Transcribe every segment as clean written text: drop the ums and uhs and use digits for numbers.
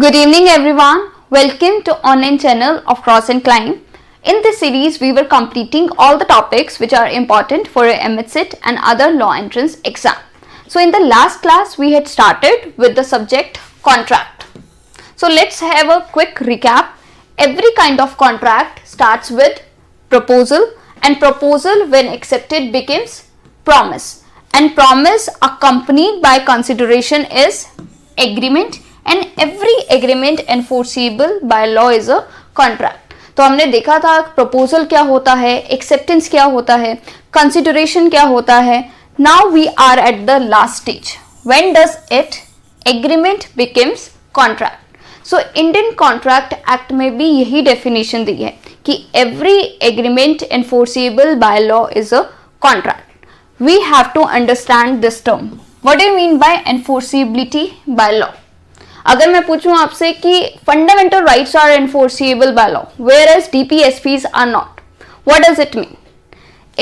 Good evening everyone. Welcome to online channel of Cross and Climb. In this series we were completing all the topics which are important for a MHCET and other law entrance exam. So in the last class we had started with the subject contract. So let's have a quick recap. Every kind of contract starts with proposal, and proposal when accepted becomes promise, and promise accompanied by consideration is agreement, and every agreement enforceable by law is a contract. तो हमने देखा था proposal क्या होता है, acceptance क्या होता है, कंसिडरेशन क्या होता है. Now we are at the last stage. When does it agreement becomes contract. So Indian contract act में भी यही डेफिनेशन दी है कि every agreement enforceable by law is a contract. We have to understand this term. What do you mean by enforceability by law? अगर मैं पूछूं आपसे कि fundamental rights are enforceable by law whereas DPSPs are not, what does it mean?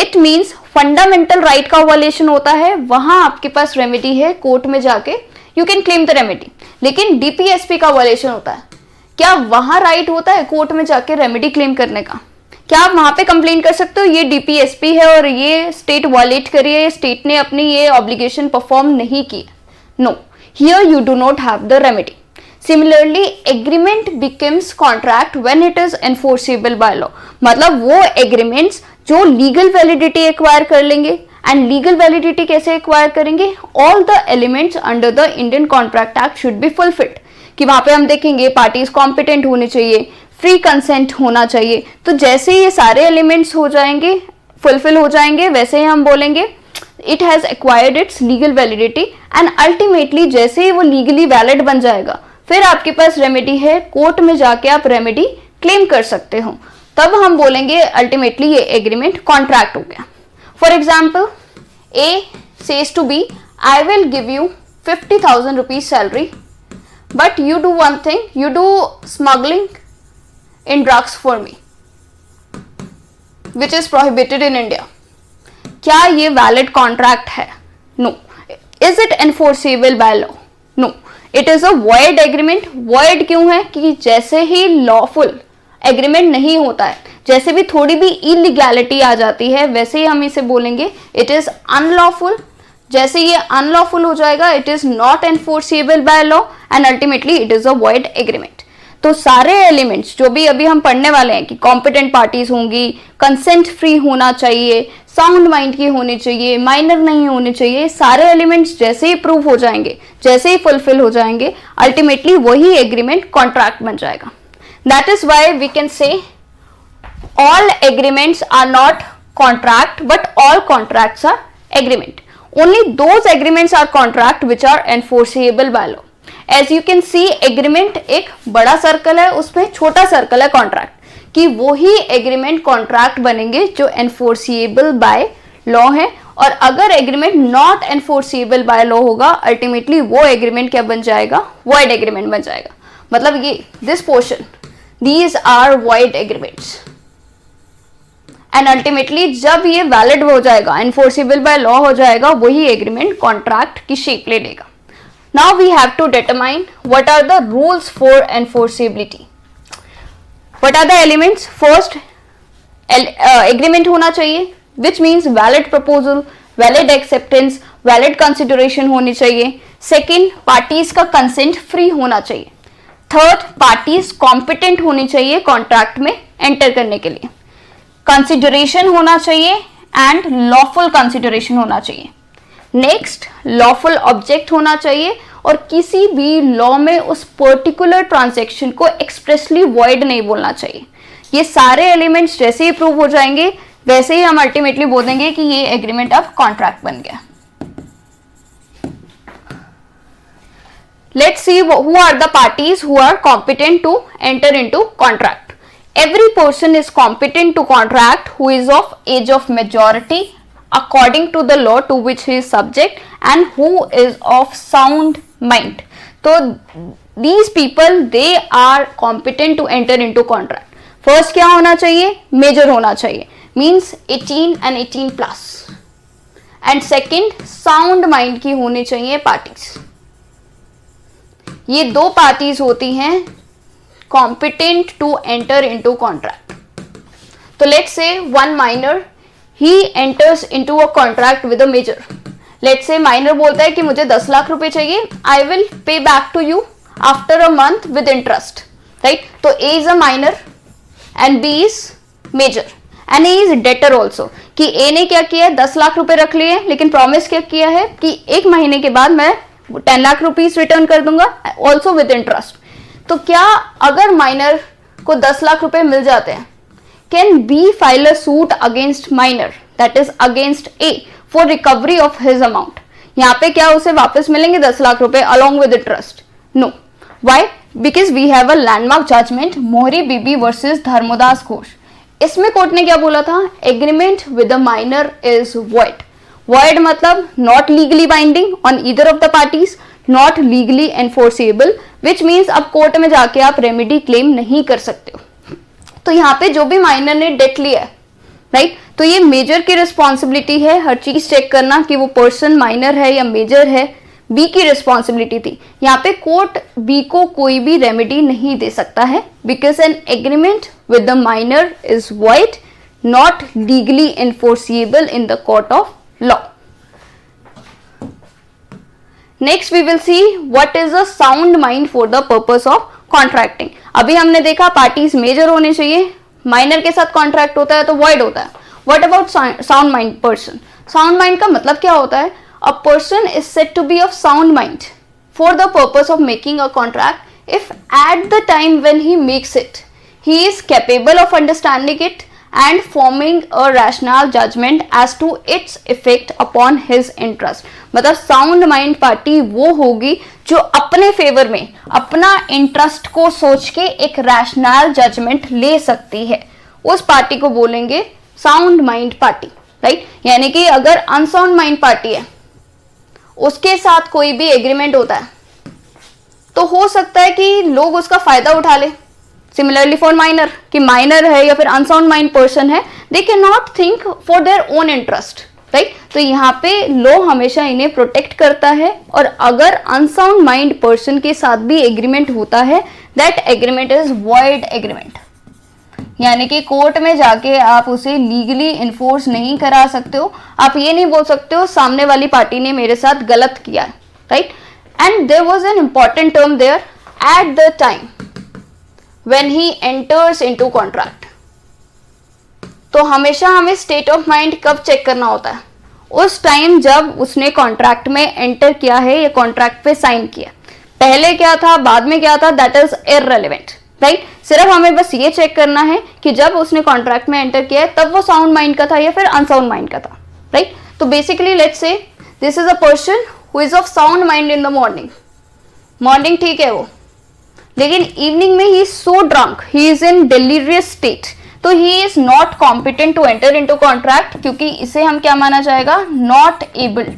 It means fundamental right का violation होता है, वहां आपके पास रेमेडी है, कोर्ट में जाके you can claim the remedy. लेकिन डीपीएसपी का वायलेशन होता है, क्या वहां राइट होता है कोर्ट में जाके रेमेडी क्लेम करने का? क्या आप वहां पे कंप्लेन कर सकते हो ये डीपीएसपी है और ये स्टेट वायलेट करी है, स्टेट ने अपनी ये ऑब्लिगेशन परफॉर्म नहीं की? No, here you do not have the remedy. Similarly, agreement becomes contract when it is enforceable by law. मतलब वो agreements जो legal validity acquire कर लेंगे, and legal validity कैसे acquire करेंगे? All the elements under the Indian Contract Act should be fulfilled. कि वहाँ पे हम देखेंगे parties competent होने चाहिए, free consent होना चाहिए. तो जैसे ये सारे elements हो जाएंगे, fulfill हो जाएंगे, वैसे ही हम बोलेंगे it has acquired it's legal validity. And ultimately जैसे ही वो लीगली वैलिड बन जाएगा फिर आपके पास रेमेडी है, कोर्ट में जाके आप रेमेडी क्लेम कर सकते हो. तब हम बोलेंगे अल्टीमेटली ये एग्रीमेंट कॉन्ट्रैक्ट हो गया. For example, A says to B, I will give you 50,000 rupees salary but you do one thing, you do smuggling in drugs for me which is prohibited in India. क्या ये valid contract है? No. Is it enforceable by law? No, it is a void agreement. Void क्यों है? कि जैसे ही lawful agreement नहीं होता है, जैसे भी थोड़ी भी इलीगैलिटी आ जाती है, वैसे ही हम इसे बोलेंगे इट इज अनलॉफुल. जैसे ये अनलॉफुल हो जाएगा it is not enforceable by law and ultimately it is a void agreement. तो सारे एलिमेंट्स जो भी अभी हम पढ़ने वाले हैं कि कॉम्पिटेंट पार्टीज होंगी, कंसेंट फ्री होना चाहिए, साउंड माइंड की होनी चाहिए, माइनर नहीं होनी चाहिए, सारे एलिमेंट्स जैसे ही प्रूव हो जाएंगे, जैसे ही फुलफिल हो जाएंगे, अल्टीमेटली वही एग्रीमेंट कॉन्ट्रैक्ट बन जाएगा. That is why we can say all agreements are not contract but all contracts are agreement. Only those agreements are contract which are enforceable by law. As you can see, agreement एक बड़ा circle है, उसमें छोटा circle है contract, कि वो ही agreement contract बनेंगे जो एनफोर्सेबल बाय लॉ है. और अगर agreement not enforceable by law होगा अल्टीमेटली वो एग्रीमेंट क्या बन जाएगा? वॉइड एग्रीमेंट बन जाएगा. मतलब ये this portion, these are void agreements. And ultimately जब ये वैलिड हो जाएगा, एनफोर्सेबल बाय लॉ हो जाएगा, वही एग्रीमेंट कॉन्ट्रैक्ट की शेप ले लेगा. Now we have to determine what are the rules for enforceability. What are the elements? First, agreement होना चाहिए, which means valid proposal, valid acceptance, valid consideration होनी चाहिए. Second, parties का consent free होना चाहिए. Third, parties competent होनी चाहिए contract में enter करने के लिए. Consideration होना चाहिए and lawful consideration होना चाहिए. नेक्स्ट, लॉफुल ऑब्जेक्ट होना चाहिए और किसी भी लॉ में उस पर्टिकुलर ट्रांजैक्शन को एक्सप्रेसली वॉइड नहीं बोलना चाहिए. ये सारे एलिमेंट्स जैसे ही प्रूव हो जाएंगे वैसे ही हम अल्टीमेटली बोल देंगे कि ये एग्रीमेंट अब कॉन्ट्रैक्ट बन गया. Let's see who are the parties who are competent to enter into contract. Every person is competent to contract who is of age of majority according to the law to which he is subject and who is of sound mind. So these people, they are competent to enter into contract. First क्या होना चाहिए? Major होना चाहिए, means 18 and 18 plus. And second, sound mind की होनी चाहिए parties. ये दो पार्टीज होती हैं competent to enter into contract. तो लेट्स से वन माइनर ही enters into a contract with a major. Let's say minor बोलता है कि मुझे 10 लाख रुपए चाहिए, I will pay back to you after a month with interest, right. तो A is a minor and B is major and A is debtor also, कि A ने क्या किया है 10 लाख रुपए रख लिए, लेकिन प्रॉमिस क्या किया है कि 1 महीने के बाद मैं 10 लाख रुपीज रिटर्न कर दूंगा ऑल्सो विद इंटरेस्ट। तो क्या अगर माइनर को 10 लाख रुपए मिल जाते हैं, can be file a suit against minor that is against A for recovery of his amount? यहाँ पे क्या उसे वापस मिलेंगे 10 लाख रुपए along with interest? No. Why? Because we have a landmark judgement Mohori Bibi versus Dharmdas Ghosh. इसमें कोर्ट ने क्या बोला था? Agreement with the minor is void. Void मतलब not legally binding on either of the parties, not legally enforceable, which means अब court में जाके आप रेमेडी क्लेम नहीं कर सकते हो। तो यहाँ पे जो भी माइनर ने डेट लिया है, राइट, तो ये मेजर की रिस्पॉन्सिबिलिटी है हर चीज चेक करना कि वो पर्सन माइनर है या मेजर है। बी की रिस्पॉन्सिबिलिटी थी। यहाँ पे कोर्ट बी को कोई भी रेमेडी नहीं दे सकता है because an agreement with the minor is void, not legally enforceable in the court of law. Next we will see what is a sound mind for the purpose of contracting. अभी हमने देखा parties major होने चाहिए, minor के साथ contract होता है तो वॉइड होता है। What about sound mind person? Sound mind का मतलब क्या होता है? A person is said to be of sound mind for the purpose of making a contract if at the time when he makes it he is capable of understanding it and forming a rational judgment as to its effect upon his interest। मतलब sound mind party वो होगी जो अपने favour में अपना interest को सोच के एक रैशनल जजमेंट ले सकती है, उस पार्टी को बोलेंगे साउंड माइंड पार्टी, राइट। यानी कि अगर अनसाउंड माइंड पार्टी है, उसके साथ कोई भी एग्रीमेंट होता है तो हो सकता है कि लोग उसका फायदा उठा ले। सिमिलरली फॉर माइनर, कि माइनर है या फिर अनसाउंड माइंड पर्सन है, they can not think for their own interest, right. तो यहाँ पे लॉ हमेशा इन्हें प्रोटेक्ट करता है, और अगर अनसाउंड माइंड पर्सन के साथ भी एग्रीमेंट होता है, that agreement is void agreement. यानी कि कोर्ट में जाके आप उसे लीगली इन्फोर्स नहीं करा सकते हो। आप ये नहीं बोल सकते हो सामने वाली पार्टी ने मेरे साथ गलत किया है, right. And there was an important term there, at the time when he enters into contract। तो हमेशा हमें स्टेट ऑफ माइंड कब चेक करना होता है? उस टाइम जब उसने कॉन्ट्रैक्ट में एंटर किया है या कॉन्ट्रैक्ट पे साइन किया। पहले क्या था, बाद में क्या था, दैट इज इररिलेवेंट, राइट। सिर्फ हमें बस ये चेक करना है कि जब उसने कॉन्ट्रैक्ट में एंटर किया है तब वो साउंड माइंड का था या फिर अनसाउंड माइंड का था, राइट। तो basically let's say this is a person who is of sound mind in the morning. Morning ठीक है वो, लेकिन इवनिंग में he is so drunk, he is in delirious state, तो he is not competent to enter into contract, क्योंकि इसे हम क्या माना जाएगा? Not able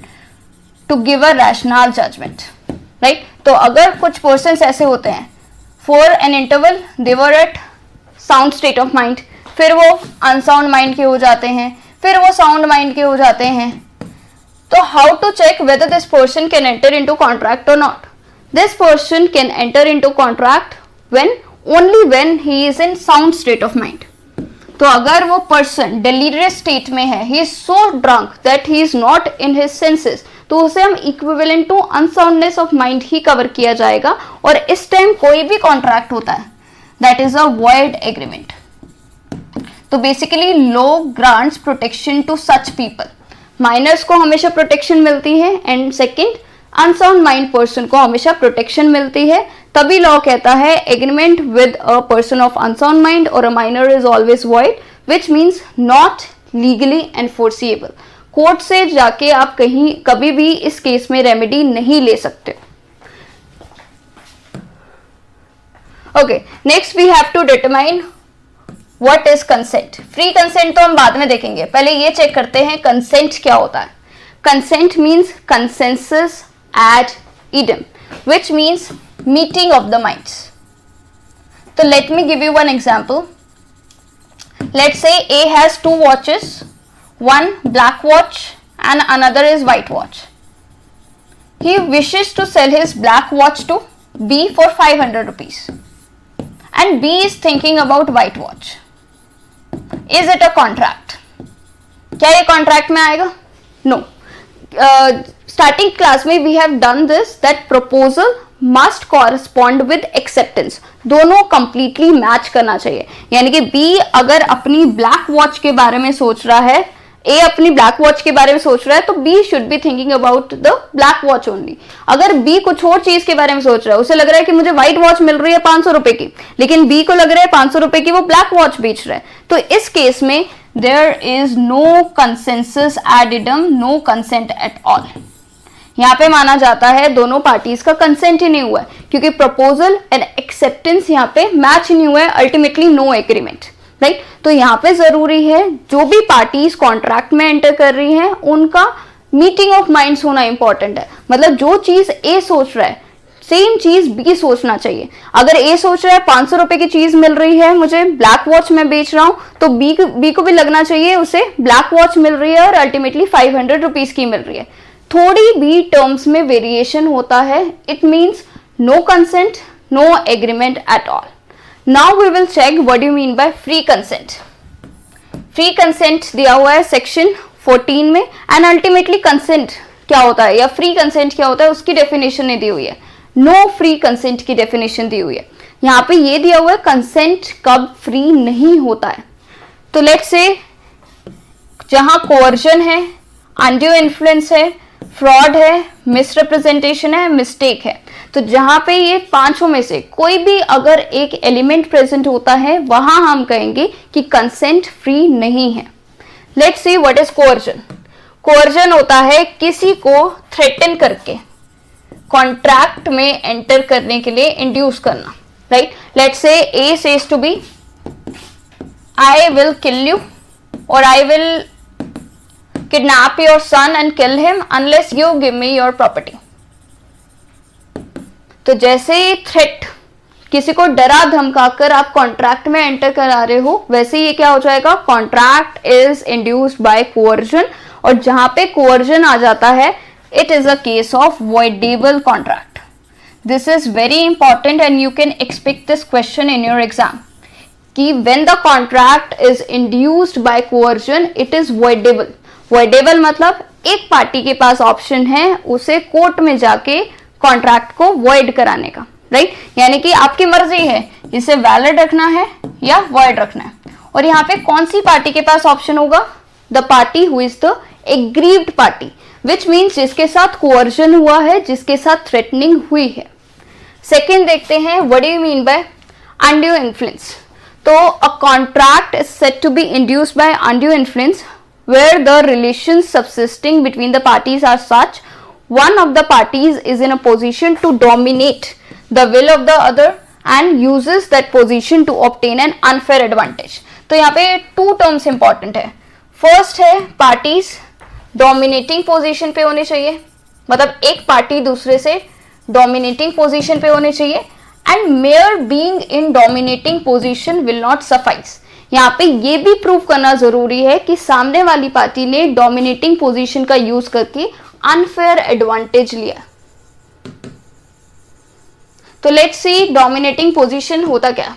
to give a rational judgment, right. तो अगर कुछ पर्सन्स ऐसे होते हैं, for an interval they were at sound state of mind, फिर वो अनसाउंड माइंड के हो जाते हैं, फिर वो साउंड माइंड के हो जाते हैं। तो how to check whether this person can enter into contract और not? This person can enter into contract only when he is in sound state of mind। तो अगर वो पर्सन delirious state में है, he is so drunk that he is not in his senses, तो उसे हम equivalent to unsoundness of mind he cover किया जाएगा, और इस टाइम कोई भी कॉन्ट्रैक्ट होता है that is a void agreement। तो बेसिकली law grants protection to such people। Minors को हमेशा प्रोटेक्शन मिलती है, and second unsound mind person को हमेशा प्रोटेक्शन मिलती है। तभी लॉ कहता है agreement with a person of unsound mind और a minor is always void, which means not legally enforceable. Court से जाके आप कहीं कभी भी इस केस में रेमेडी नहीं ले सकते। Okay, next we have to determine what is consent. Free consent तो हम बाद में देखेंगे, पहले ये चेक करते हैं कंसेंट क्या होता है। Consent means consensus ad idem, which means meeting of the minds। So let me give you one example। Let's say A has 2 watches, one black watch and another is white watch। He wishes to sell his black watch to B for 500 rupees and B is thinking about white watch. Is it a contract? क्या ये contract में आएगा? No. Starting class में we have done this, that proposal must correspond with acceptance. दोनों completely match करना चाहिए. यानी कि B अगर अपनी black watch के बारे में सोच रहा है, A अपनी ब्लैक वॉच के बारे में सोच रहा है, तो B should be thinking about the black watch only. अगर B कुछ और चीज के बारे में सोच रहा है, उसे लग रहा है कि मुझे व्हाइट वॉच मिल रही है 500 रुपए की, लेकिन B को लग रहा है 500 रुपए की वो ब्लैक वॉच बेच रहा है, तो इस केस में there is no consensus ad idem, no consent at all. यहाँ पे माना जाता है दोनों पार्टीज का कंसेंट ही नहीं हुआ है, क्योंकि प्रपोजल एंड एक्सेप्टेंस यहाँ पे मैच नहीं हुआ है, अल्टीमेटली नो एग्रीमेंट. राइट, तो यहाँ पे जरूरी है जो भी पार्टीज कॉन्ट्रैक्ट में एंटर कर रही हैं उनका मीटिंग ऑफ माइंड्स होना इंपॉर्टेंट है. मतलब जो चीज ए सोच रहा है सेम चीज बी सोचना चाहिए. अगर ए सोच रहा है 500 रुपए की चीज मिल रही है मुझे, ब्लैक वॉच में बेच रहा हूं, तो बी को भी लगना चाहिए उसे ब्लैक वॉच मिल रही है और अल्टीमेटली 500 रुपीज की मिल रही है. थोड़ी भी टर्म्स में वेरिएशन होता है, it means no consent, no agreement at all. Now we will check what do you mean by free consent. Free consent दिया हुआ है सेक्शन 14 में, एंड अल्टीमेटली कंसेंट क्या होता है या फ्री कंसेंट क्या होता है उसकी डेफिनेशन नहीं दी हुई है. नो फ्री कंसेंट की डेफिनेशन दी हुई है. यहाँ पे ये दिया हुआ है कंसेंट कब फ्री नहीं होता है. तो लेट्स से जहां कोअर्जन है, अनड्यू इन्फ्लुएंस है, फ्रॉड है, मिसरिप्रेजेंटेशन है, मिस्टेक है, तो जहां पे ये पांचों में से कोई भी अगर एक एलिमेंट प्रेजेंट होता है वहां हम कहेंगे कि कंसेंट फ्री नहीं है. Let's see what is coercion. Coercion होता है किसी को थ्रेटन करके कॉन्ट्रैक्ट में एंटर करने के लिए इंड्यूस करना. Right, let's say A says to B I will kill you और I will kidnap your son and kill him unless you give me your property. तो जैसे ही थ्रेट, किसी को डरा धमकाकर आप कॉन्ट्रैक्ट में एंटर करा रहे हो, वैसे ये क्या हो जाएगा, contract is induced by coercion. और जहां पे कोअर्जन आ जाता है it is a case of voidable contract. This is very important and you can expect this question in your exam कि when the contract is induced by coercion it is voidable. Voidable मतलब एक party के पास option है उसे court में जाके contract को void कराने का. राइट, यानी कि आपकी मर्जी है इसे वैलिड रखना है या वॉइड रखना है. और यहाँ पे कौन सी पार्टी के पास ऑप्शन होगा, the party who is the aggrieved party, which means जिसके साथ कोअर्जन हुआ है, जिसके साथ थ्रेटनिंग हुई है. सेकेंड देखते हैं what do you mean by undue influence. तो a contract is said to be induced by undue influence where the relations subsisting between the parties are such one of the parties is in a position to dominate the will of the other and uses that position to obtain an unfair advantage. तो यहाँ पे to terms important है. First है parties dominating position पे होने चाहिए, मतलब एक पार्टी दूसरे से डोमिनेटिंग पोजीशन पे होने चाहिए, and mayor being in dominating position will not suffice. यहाँ पे ये भी प्रूव करना जरूरी है कि सामने वाली पार्टी ने डोमिनेटिंग पोजीशन का यूज करके अनफेयर एडवांटेज लिया. तो लेट्स सी डोमिनेटिंग पोजीशन होता क्या.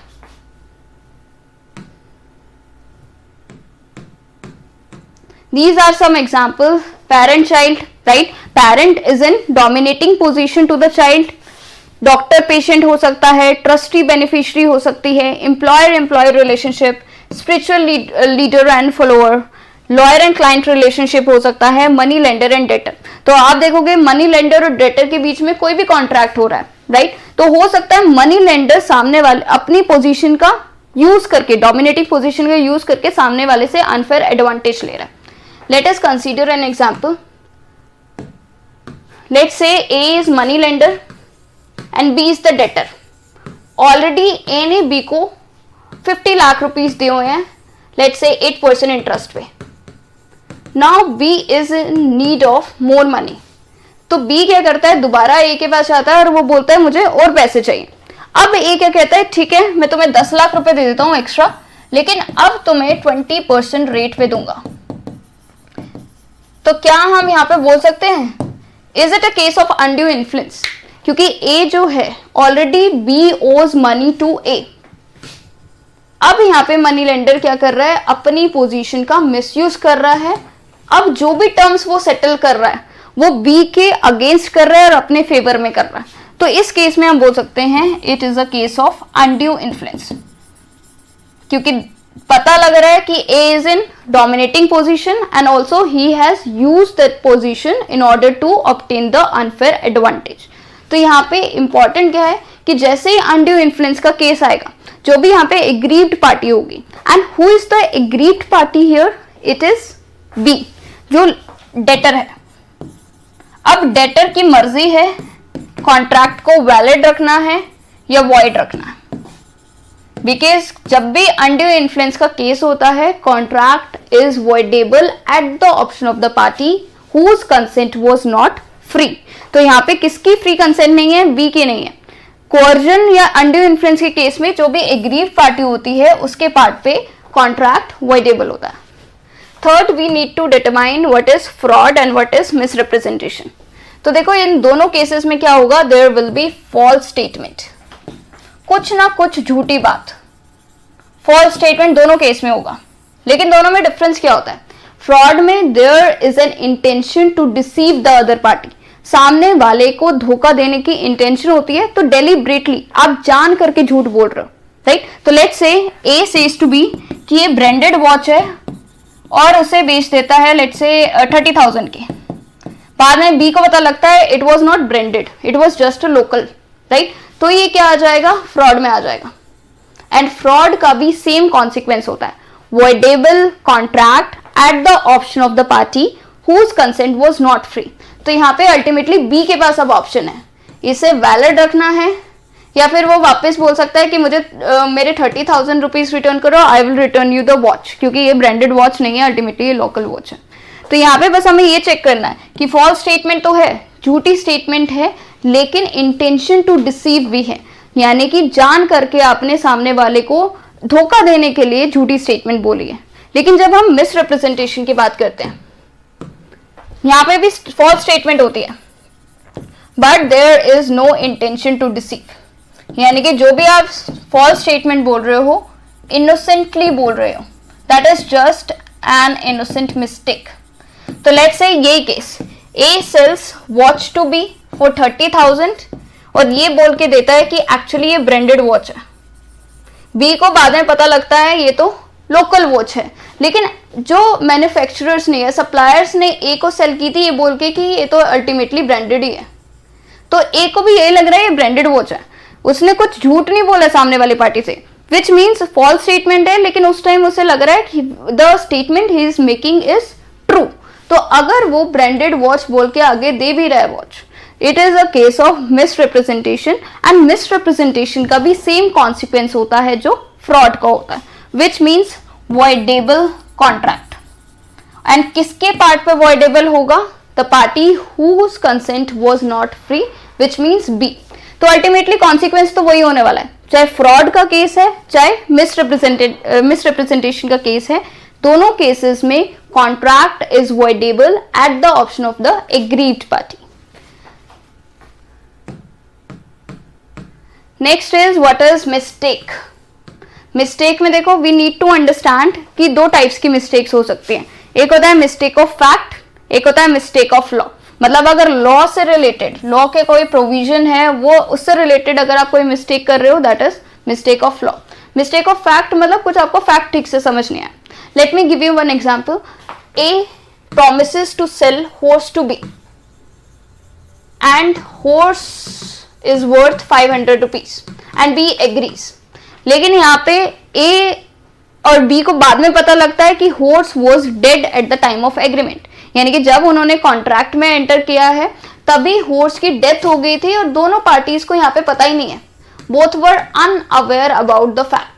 These are some examples. Parent child, right? Parent is in dominating position to the child. Doctor patient हो सकता है, ट्रस्टी बेनिफिशियरी हो सकती है, employer employer relationship, spiritual leader and follower, lawyer and client relationship हो सकता है, मनी लेंडर एंड डेटर. तो आप देखोगे मनी लेंडर और डेटर के बीच में कोई भी कॉन्ट्रैक्ट हो रहा है, राइट? तो हो सकता है मनी लेंडर सामने वाले अपनी पोजीशन का यूज करके, डोमिनेटिंग पोजीशन का यूज करके सामने वाले से अनफेयर एडवांटेज ले रहा है. Let us consider an example. Let's say A is money lender and B is the debtor. Already A ने B को 50 लाख रुपीस दिए हुए हैं, let's say 8% इंटरेस्ट पे. Now B is in need of more money. तो B क्या करता है, दोबारा A के पास आता है और वो बोलता है मुझे और पैसे चाहिए. अब A क्या कहता है, ठीक है मैं तुम्हें 10 लाख रुपए दे देता हूँ एक्स्ट्रा, लेकिन अब तुम्हें 20% रेट पे दूंगा. तो क्या हम यहाँ पे बोल सकते हैं, is it a case of undue influence? क्योंकि ए जो है ऑलरेडी बी ओज मनी टू ए। अब यहाँ पे मनी लेंडर क्या कर रहा है, अपनी पोजीशन का मिसयूज कर रहा है। अब जो भी टर्म्स वो सेटल कर रहा है वो बी के अगेंस्ट कर रहा है और अपने फेवर में कर रहा है। तो इस केस में हम बोल सकते हैं it is a case of undue influence, क्योंकि पता लग रहा है कि A is in dominating position and also he has used that position in order to obtain the unfair advantage. तो यहाँ पे इंपॉर्टेंट क्या है कि जैसे ही अनड्यू इन्फ्लुएंस का केस आएगा, जो भी यहाँ पे एग्रीव्ड पार्टी होगी, and who is the aggrieved party here, it is B जो डेटर है। अब डेटर की मर्जी है कॉन्ट्रैक्ट को वैलिड रखना है या वॉइड रखना है, बिकॉज जब भी अनड्यू इन्फ्लुएंस का केस होता है contract is voidable at the option of the party whose consent was not free. तो यहाँ पे किसकी फ्री कंसेंट नहीं है, बी की नहीं है। कोअर्जन या अनड्यू इन्फ्लुएंस के केस में जो भी एग्रीव पार्टी होती है उसके पार्ट पे कॉन्ट्रैक्ट वॉइडेबल होता है। Third, we need to determine what is fraud and what is misrepresentation. तो देखो इन दोनों केसेस में क्या होगा, there will be false statement, कुछ ना कुछ झूठी बात, फॉल्स स्टेटमेंट दोनों केस में होगा। लेकिन दोनों में डिफरेंस क्या होता है, फ्रॉड में there is an intention to deceive the other party, सामने वाले को धोखा देने की इंटेंशन होती है, तो डेलिब्रेटली आप जान करके झूठ बोल रहे हो, राइट। तो let's say A says to B कि ये ब्रांडेड वॉच है और उसे बेच देता है लेट्स से 30,000 के। बाद में बी को पता लगता है it was not branded, it was just a local, right. तो ये क्या आ जाएगा, फ्रॉड में आ जाएगा। एंड फ्रॉड का भी सेम कॉन्सिक्वेंस होता है, voidable contract at the option of the party whose consent was not free. तो यहाँ पे अल्टीमेटली बी के पास अब ऑप्शन है, इसे वैलिड रखना है या फिर वो वापस बोल सकता है कि मुझे मेरे 30,000 रुपीज रिटर्न करो, I will return you the watch, क्योंकि ये ब्रांडेड वॉच नहीं है, अल्टीमेटली ये लोकल वॉच है। तो यहाँ पे बस हमें ये चेक करना है कि फॉल्स स्टेटमेंट तो है, झूठी स्टेटमेंट है, लेकिन इंटेंशन टू डिसीव भी है, यानी कि जान करके आपने सामने वाले को धोखा देने के लिए झूठी स्टेटमेंट बोली है। लेकिन जब हम मिस रिप्रेजेंटेशन की बात करते हैं, यहाँ पे भी फॉल्स स्टेटमेंट होती है but there is no intention to deceive, यानी कि जो भी आप फॉल्स स्टेटमेंट बोल रहे हो इनोसेंटली बोल रहे हो, that is just an innocent mistake. तो लेट्स से ये case, A sells watch to B for 30,000 और ये बोल के देता है कि एक्चुअली ये ब्रांडेड वॉच है। बी को बाद में पता लगता है ये तो लोकल वॉच है, लेकिन जो मैन्युफैक्चरर्स ने या सप्लायर्स ने ए को सेल की थी ये बोल के कि ये तो अल्टीमेटली ब्रांडेड ही है, तो ए को भी यही लग रहा है ये ब्रांडेड वॉच है। उसने कुछ झूठ नहीं बोला सामने वाली पार्टी से, विच मीन्स फॉल्स स्टेटमेंट है, लेकिन उस टाइम उसे लग रहा है कि the statement he is making is true. तो अगर वो ब्रांडेड वॉच बोल के आगे दे भी रहा है watch, it is a case of miss representation. And miss representation का भी सेम कॉन्सिक्वेंस होता है जो फ्रॉड का होता है, which means voidable contract. And किसके पार्ट पे वॉइडेबल होगा, the party whose consent was not free, which means B. तो अल्टीमेटली कॉन्सिक्वेंस तो वही होने वाला है, चाहे फ्रॉड का केस है चाहे मिस रिप्रेजेंटेशन का केस है, दोनों केसेस में contract is voidable at the option of the aggrieved party. Next is what is mistake. Mistake में देखो वी नीड टू अंडरस्टैंड कि दो टाइप्स की मिस्टेक्स हो सकती हैं, एक होता है मिस्टेक ऑफ फैक्ट, एक होता है मिस्टेक ऑफ लॉ। मतलब अगर लॉ से रिलेटेड, लॉ के कोई प्रोविजन है वो उससे रिलेटेड अगर आप कोई मिस्टेक कर रहे हो, that is mistake of law. Mistake of fact मतलब कुछ आपको फैक्ट ठीक से समझ नहीं आया। Late me give you one example, A promises to sell horse to B and horse is worth 500 rupees and B agrees। लेकिन यहाँ पे A और B को बाद में पता लगता है कि horse was dead at the time of agreement, यानी कि जब उन्होंने कॉन्ट्रैक्ट में एंटर किया है तभी horse की डेथ हो गई थी और दोनों पार्टीज को यहाँ पे पता ही नहीं है, both were unaware about the fact।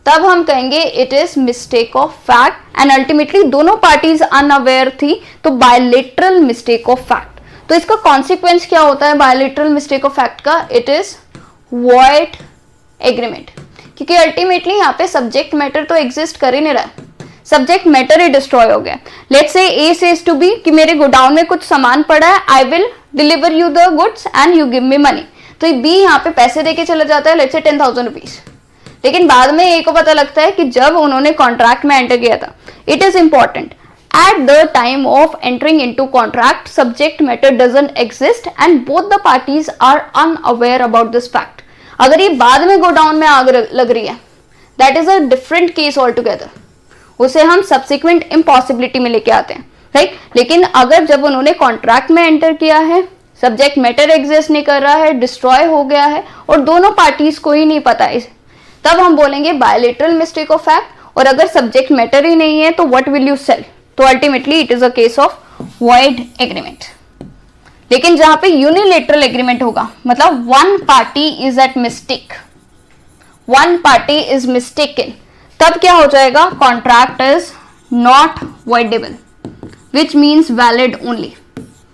तब हम कहेंगे it is mistake of fact and ultimately दोनों पार्टीज अनअवेयर थी, तो बायलेटरल मिस्टेक ऑफ फैक्ट। तो इसका कॉन्सिक्वेंस क्या होता है बायलेटरल मिस्टेक ऑफ फैक्ट का, इट इज वॉइड एग्रीमेंट, क्योंकि अल्टीमेटली यहाँ पे सब्जेक्ट मैटर तो एग्जिस्ट कर ही नहीं रहा है, सब्जेक्ट मैटर ही डिस्ट्रॉय हो गया। Let's say A says to B कि मेरे गोडाउन में कुछ सामान पड़ा है, I will deliver you the goods and you give me money. तो बी यहाँ पे पैसे देके चला जाता है, लेट्स से 10,000 रुपीज, लेकिन बाद में ए को पता लगता है कि जब उन्होंने कॉन्ट्रैक्ट में एंटर किया था, it is important at the time of entering into contract subject matter doesn't exist and both the parties are unaware about this fact। अगर ये बाद में गोडाउन में आग लग रही है, that is a different case altogether, उसे हम subsequent impossibility में लेके आते हैं, राइट। लेकिन अगर जब उन्होंने कॉन्ट्रैक्ट में एंटर किया है, सब्जेक्ट मैटर एग्जिस्ट नहीं कर रहा है, डिस्ट्रॉय हो गया है और दोनों पार्टीज को ही नहीं पता है, तब हम बोलेंगे बायलेटरल मिस्टेक ऑफ फैक्ट। और अगर सब्जेक्ट मैटर ही नहीं है तो व्हाट विल यू सेल, तो ultimately it is a case of void agreement. लेकिन जहां पे यूनिलेटरल एग्रीमेंट होगा, मतलब one party is at mistake, one party is mistaken, तब क्या हो जाएगा, contract is not voidable, which means valid only,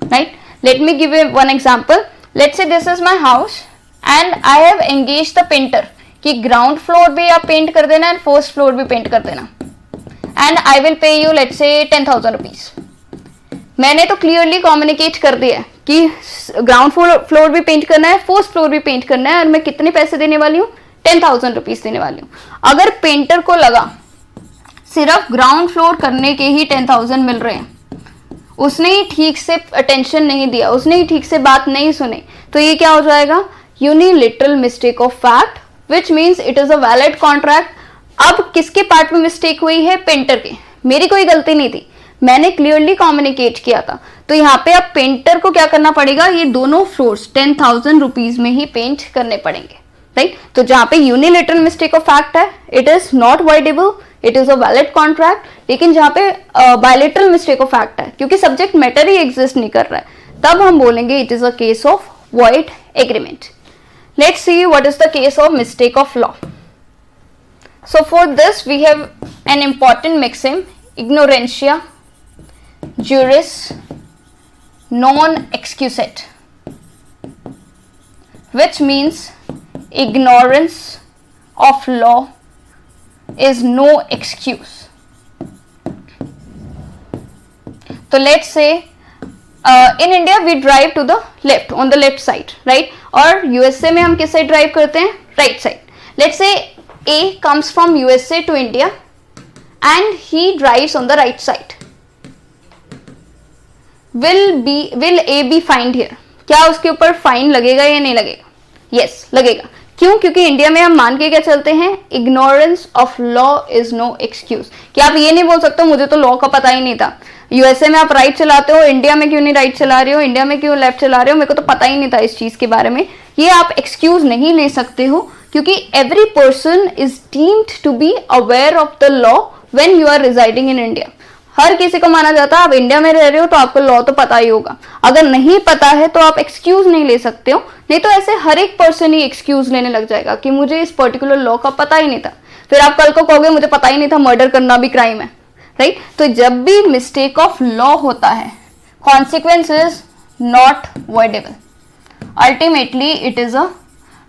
right. Let me give one example. Let's say this is my house and I have engage the painter कि ground floor भी आप paint कर देना and first floor भी paint कर देना, and I will पे you let's say 10,000 rupees. मैंने तो क्लियरली कम्युनिकेट कर दिया कि ग्राउंड फ्लोर भी पेंट करना है, फर्स्ट फ्लोर भी पेंट करना है, और मैं कितने पैसे देने वाली हूँ, 10,000 रुपीज देने वाली हूँ। अगर पेंटर को लगा सिर्फ ग्राउंड फ्लोर करने के ही 10,000 मिल रहे हैं, उसने ही ठीक से अटेंशन नहीं दिया, उसने ही ठीक से बात नहीं सुनी, तो ये क्या हो जाएगा, unilateral mistake of fact, which means it is a valid contract. अब किसके पार्ट में मिस्टेक हुई है, पेंटर के, मेरी कोई गलती नहीं थी, मैंने क्लियरली कम्युनिकेट किया था। तो यहाँ पे अब पेंटर को क्या करना पड़ेगा, ये दोनों फ्लोर्स 10,000 रुपीज में ही पेंट करने पड़ेंगे, राइट। तो जहाँ पे यूनिलेटरल मिस्टेक ऑफ फैक्ट है, it is not voidable, it is a valid contract. लेकिन जहाँ पे बायलेटरल मिस्टेक ऑफ फैक्ट है, क्योंकि सब्जेक्ट मैटर ही एग्जिस्ट नहीं कर रहा है, तब हम बोलेंगे it is a case of void agreement. Let's see what is the case of mistake of law. So for this we have an important maxim, ignorantia juris non excusat, which means ignorance of law is no excuse. So let's say in India we drive to the left, on the left side, right? और USA में हम किस side drive करते हैं, right side. Let's say A comes from USA to India and he drives on the right side. Will A be fined here? क्या उसके ऊपर fine लगेगा या नहीं लगेगा? Yes, लगेगा। क्यों? क्योंकि इंडिया में हम मान के क्या चलते हैं, ignorance of law is no excuse. कि आप ये नहीं बोल सकते मुझे तो लॉ का पता ही नहीं था, यूएसए में आप राइट चलाते हो, इंडिया में क्यों नहीं राइट चला रहे हो, इंडिया में क्यों लेफ्ट चला रहे हो, मेरे को तो पता ही नहीं था इस चीज के बारे में। ये आप एक्सक्यूज नहीं ले सकते हो, क्योंकि every person is deemed to be aware of the law when you are residing in India. हर किसी को माना जाता है आप इंडिया में रह रहे हो तो आपको लॉ तो पता ही होगा, अगर नहीं पता है तो आप एक्सक्यूज नहीं ले सकते हो। नहीं तो ऐसे हर एक पर्सन ही एक्सक्यूज लेने लग जाएगा कि मुझे इस पर्टिकुलर लॉ का पता ही नहीं था, फिर आप कल को कहोगे मुझे पता ही नहीं था मर्डर करना भी क्राइम है, राइट। तो जब भी मिस्टेक ऑफ लॉ होता है, consequence is not voidable, ultimately it is a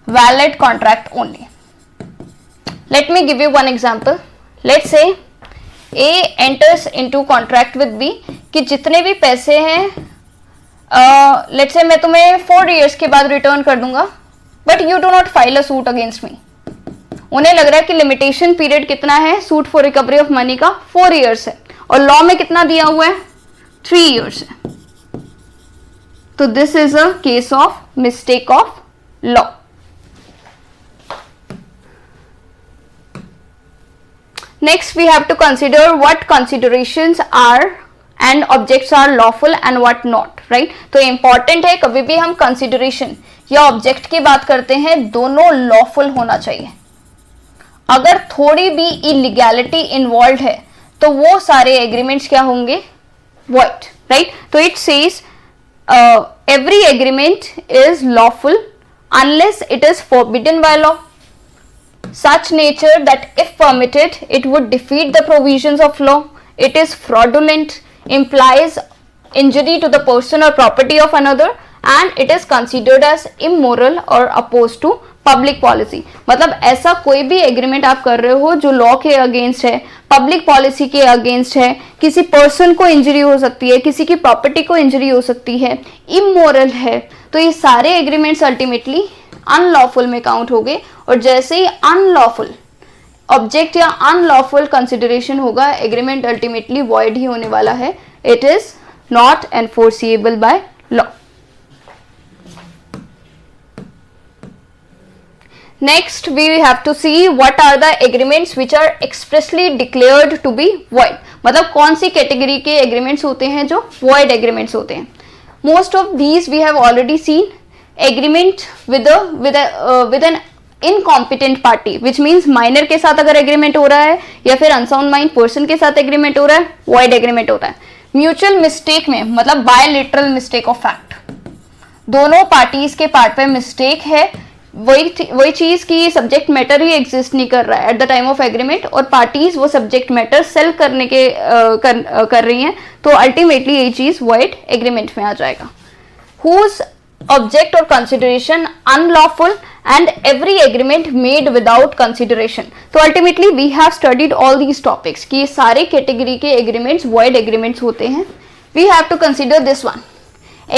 valid contract only. Late me give you one example. Let's से A enters into contract with B कि जितने भी पैसे हैं लेट्स से मैं तुम्हें 4 years के बाद रिटर्न कर दूंगा, but you do not file a suit against me. उन्हें लग रहा है कि लिमिटेशन पीरियड कितना है suit for recovery of money का, 4 years है, और लॉ में कितना दिया हुआ है, 3 years है। तो this is a case of mistake of law. Next we have to consider what considerations are and objects are lawful and what not, right? तो important है कभी भी हम consideration या object की बात करते हैं दोनों lawful होना चाहिए। अगर थोड़ी भी illegality involved है तो वो सारे agreements क्या होंगे, void, right? तो it says every agreement is lawful unless it is forbidden by law, such nature that if permitted it would defeat the provisions of law, it is fraudulent, implies injury to the person or property of another, and it is considered as immoral और oppose to public policy. मतलब ऐसा कोई भी agreement आप कर रहे हो जो लॉ के अगेंस्ट है, पब्लिक पॉलिसी के अगेंस्ट है, किसी पर्सन को इंजरी हो सकती है, किसी की प्रॉपर्टी को इंजरी हो सकती है, इमोरल है, तो ये सारे एग्रीमेंट्स अल्टीमेटली अनलॉफुल में काउंट हो गए। और जैसे ही अनलॉफुल ऑब्जेक्ट या अनलॉफुल कंसिडरेशन होगा, एग्रीमेंट अल्टीमेटली वॉइड ही होने वाला है। It is not enforceable by law. Next, we have to see what are the agreements which are expressly declared to be void. मतलब कौन सी कैटेगरी के एग्रीमेंट्स होते हैं जो void एग्रीमेंट्स होते हैं। Most of these we have already seen. Agreement with an incompetent party, which means minor के साथ अगर एग्रीमेंट हो रहा है या फिर अनसाउंड माइंड पर्सन के साथ एग्रीमेंट हो रहा है, void एग्रीमेंट होता है। म्यूचुअल मिस्टेक में मतलब बायलिटरल मिस्टेक ऑफ फैक्ट, दोनों पार्टीज के पार्ट पे मिस्टेक है, वही चीज की सब्जेक्ट मैटर ही एग्जिस्ट नहीं कर रहा है eight the time of agreement, और पार्टीज वो सब्जेक्ट मैटर सेल करने के कर रही हैं, तो अल्टीमेटली ये चीज वॉइड एग्रीमेंट में आ जाएगा। हुज ऑब्जेक्ट और consideration unlawful and every agreement made without consideration. तो ultimately we have studied all these topics कि सारे कैटेगरी के एग्रीमेंट्स वॉइड एग्रीमेंट्स होते हैं। We have to consider this one,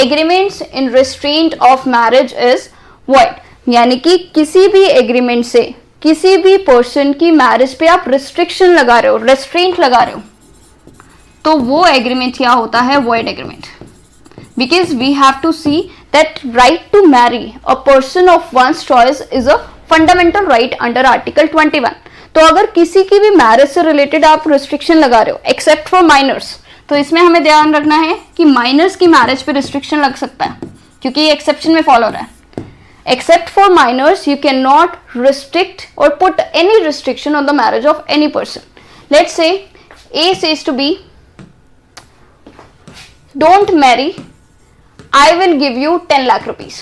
agreements in restraint of marriage is void. यानी कि किसी भी एग्रीमेंट से किसी भी पर्सन की मैरिज पे आप रिस्ट्रिक्शन लगा रहे हो, रेस्ट्रेंट लगा रहे हो, तो वो एग्रीमेंट क्या होता है, void agreement. Because we have to see that right to marry a person of one's choice is a fundamental right under article 21। तो अगर किसी की भी मैरिज से रिलेटेड आप रिस्ट्रिक्शन लगा रहे हो एक्सेप्ट फॉर माइनर्स, तो इसमें हमें ध्यान रखना है कि माइनर्स की मैरिज पे रिस्ट्रिक्शन लग सकता है क्योंकि ये एक्सेप्शन में फॉलो हो रहा है। Except for minors, you cannot restrict or put any restriction on the marriage of any person. Let's say A says to B, don't marry, I will give you 10 lakh rupees.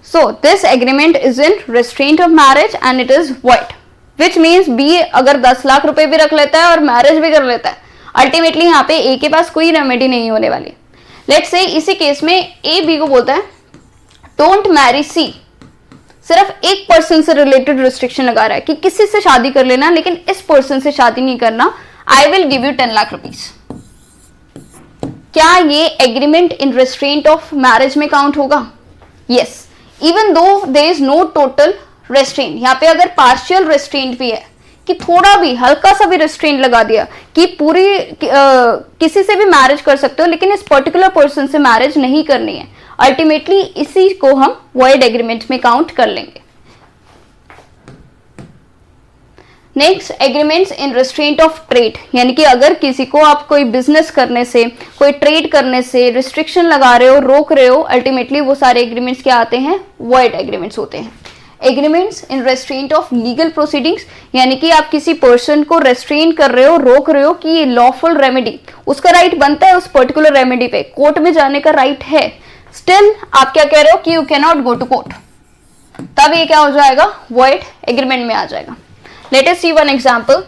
So this agreement is in restraint of marriage and it is void, which means B अगर 10 लाख रुपए भी रख लेता है और marriage भी कर लेता है, अल्टीमेटली यहाँ पे A के पास कोई रेमेडी नहीं होने वाली। लेट्स से इसी केस में ए बी को बोलता है डोंट मैरी सी, सिर्फ एक पर्सन से रिलेटेड रिस्ट्रिक्शन लगा रहा है कि किसी से शादी कर लेना लेकिन इस पर्सन से शादी नहीं करना, I will give you 10 lakh rupees. क्या ये agreement in restraint of marriage में काउंट होगा? Yes, even though there is no total restraint. यहाँ पे अगर पार्शियल रेस्ट्रेंट भी है कि थोड़ा भी हल्का सा भी रेस्ट्रेंट लगा दिया कि पूरी किसी से भी मैरिज कर सकते हो लेकिन इस पर्टिकुलर पर्सन से मैरिज नहीं करनी है, अल्टीमेटली इसी को हम वॉइड एग्रीमेंट में काउंट कर लेंगे। Next, agreements in restraint of trade, यानी कि अगर किसी को आप कोई बिजनेस करने से, कोई ट्रेड करने से रिस्ट्रिक्शन लगा रहे हो, रोक रहे हो, अल्टीमेटली वो सारे एग्रीमेंट्स क्या आते हैं, वॉइड एग्रीमेंट्स होते हैं। Agreements in restraint of legal proceedings, यानी कि आप किसी पर्सन को रेस्ट्रेन कर रहे हो, रोक रहे हो कि ये लॉफुल रेमेडी, उसका राइट बनता है उस पर्टिकुलर रेमेडी पे, कोर्ट में जाने का राइट है, स्टिल आप क्या कह रहे हो कि you can not go to court, तब ये क्या हो जाएगा, वॉइड एग्रीमेंट में आ जाएगा। Let us see one example.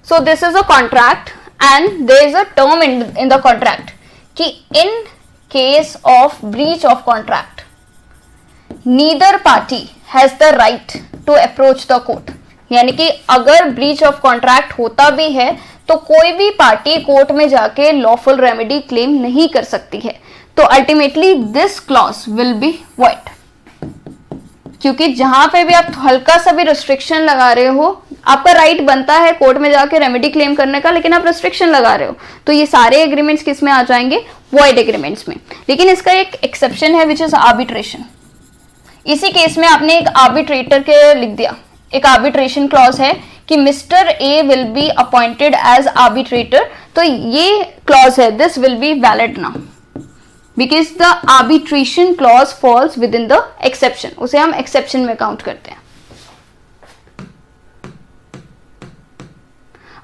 So this is a contract and there is a term in the contract कि in case of breach of contract neither party has the right to approach the court, यानी कि अगर breach of contract होता भी है तो कोई भी पार्टी कोर्ट में जाके लॉफुल रेमेडी क्लेम नहीं कर सकती है, तो ultimately this clause will be void. क्योंकि जहां पे भी आप हल्का सा भी रिस्ट्रिक्शन लगा रहे हो, आपका राइट बनता है कोर्ट में जाके रेमेडी क्लेम करने का, लेकिन आप रिस्ट्रिक्शन लगा रहे हो, तो ये सारे एग्रीमेंट्स किस में आ जाएंगे, वॉइड एग्रीमेंट्स में। लेकिन इसका एक एक्सेप्शन है विच इज आर्बिट्रेशन। इसी केस में आपने एक आर्बिट्रेटर के लिख दिया, एक आर्बिट्रेशन क्लॉज है कि mister A will be appointed as arbitrator, तो ये क्लॉज है, this will be valid now because the arbitration clause falls within the exception, उसे हम एक्सेप्शन में काउंट करते हैं।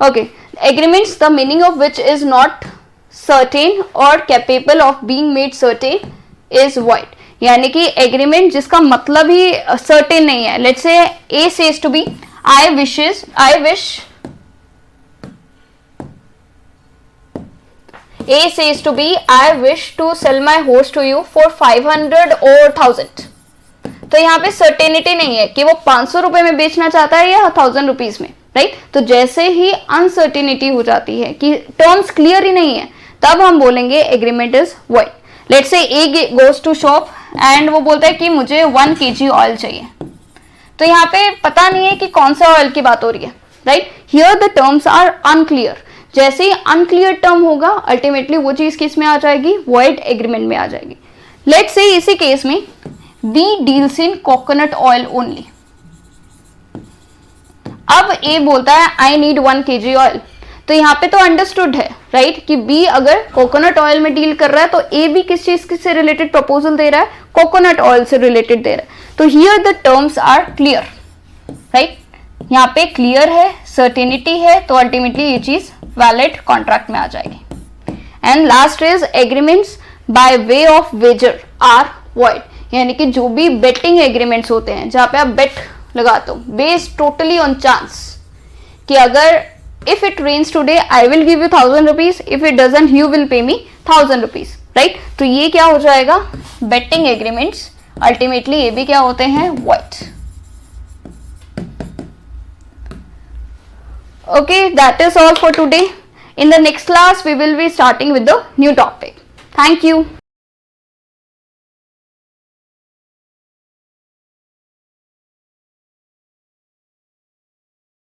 Okay, agreements the meaning of which is not certain और capable of being made certain is void, यानी कि agreement जिसका मतलब ही सर्टेन नहीं है। Let's say A says to B I wish A says to B, I wish to sell my horse to you for 500 or 1000. तो यहाँ पे certainty नहीं है कि वो 500 रुपए में बेचना चाहता है या 1000 रुपीज में, राइट? तो जैसे ही अनसर्टेनिटी हो जाती है कि टर्म्स क्लियर ही नहीं है, तब हम बोलेंगे agreement is void. Let's say A goes to shop and वो बोलता है कि मुझे 1 kg ऑयल चाहिए. तो यहाँ पे पता नहीं है कि कौन सा ऑयल की बात हो रही है, right? Here the terms are unclear. जैसे ही अनक्लियर टर्म होगा, अल्टीमेटली वो चीज किस में आ जाएगी? वॉइड एग्रीमेंट में आ जाएगी. लेट्स से इसी केस में B deals in coconut oil only. अब A बोलता है आई नीड 1 kg ऑयल. तो यहाँ पे तो अंडरस्टूड है, राइट, कि B अगर कोकोनट ऑयल में डील कर रहा है तो A भी किस चीज से रिलेटेड प्रपोजल दे रहा है? कोकोनट ऑयल से रिलेटेड दे रहा है. तो here the terms are clear, right? यहाँ पे क्लियर है, सर्टेनिटी है, तो अल्टीमेटली ये चीज वैलिड कॉन्ट्रैक्ट में आ जाएगी. And last is agreements by way of wager are void. यानी कि जो भी बेटिंग एग्रीमेंट्स होते हैं जहां पे आप बेट लगाते हो बेस्ड टोटली ऑन चांस कि अगर if it rains today I will give you 1000 rupees, if it doesn't you will pay me 1000 rupees, right? तो ये क्या हो जाएगा? Betting agreements. अल्टीमेटली ये भी क्या होते हैं? Void. Okay, that is all for today. In the next class, we will be starting with the new topic. Thank you.